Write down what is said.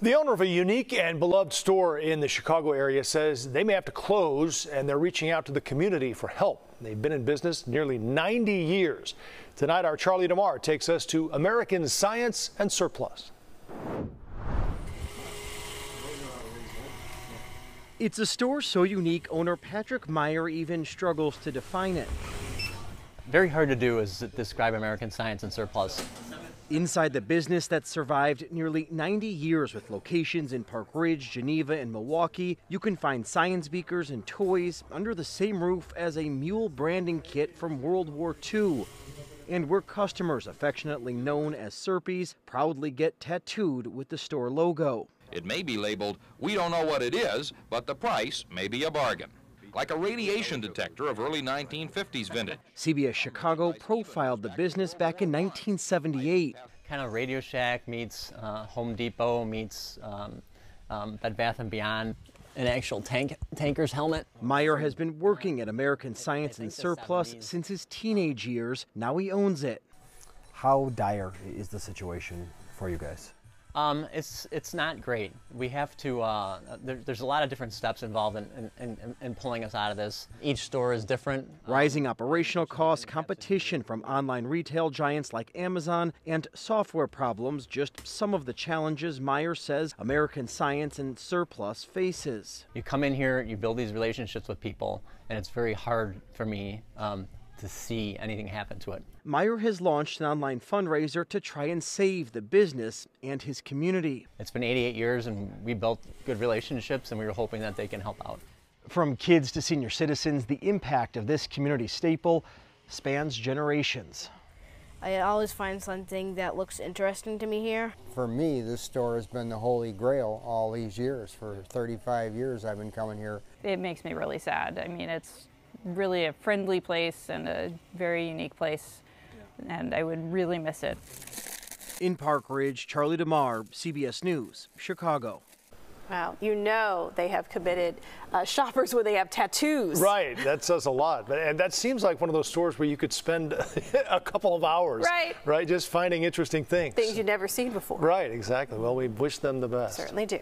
The owner of a unique and beloved store in the Chicago area says they may have to close, and they're reaching out to the community for help. They've been in business nearly 90 years. Tonight, our Charlie DeMar takes us to American Science and Surplus. It's a store so unique, owner Patrick Meyer even struggles to define it. Very hard to do is describe American Science and Surplus. Inside the business that survived nearly 90 years with locations in Park Ridge, Geneva, and Milwaukee, you can find science beakers and toys under the same roof as a mule branding kit from World War II. And where customers, affectionately known as Surpies, proudly get tattooed with the store logo. It may be labeled, "We don't know what it is, but the price may be a bargain." Like a radiation detector of early 1950s vintage. CBS Chicago profiled the business back in 1978. Kind of Radio Shack meets Home Depot meets Bed Bath & Beyond. An actual tanker's helmet. Meyer has been working at American Science and Surplus since his teenage years. Now he owns it. How dire is the situation for you guys? It's not great. We have to, there's a lot of different steps involved in pulling us out of this. Each store is different. Rising operational costs, competition from online retail giants like Amazon, and software problems, just some of the challenges Meyer says American Science and Surplus faces. You come in here, you build these relationships with people, and it's very hard for me to see anything happen to it. Meyer has launched an online fundraiser to try and save the business and his community. It's been 88 years and we built good relationships, and we were hoping that they can help out. From kids to senior citizens, the impact of this community staple spans generations. I always find something that looks interesting to me here. For me, this store has been the holy grail all these years. For 35 years I've been coming here. It makes me really sad. I mean, it's really a friendly place and a very unique place, and I would really miss it. In Park Ridge, Charlie DeMar, CBS News, Chicago. Wow, you know they have committed shoppers where they have tattoos. Right, that says a lot. And that seems like one of those stores where you could spend a couple of hours, right, just finding interesting things. Things you've never seen before. Right, exactly. Well, we wish them the best. Certainly do.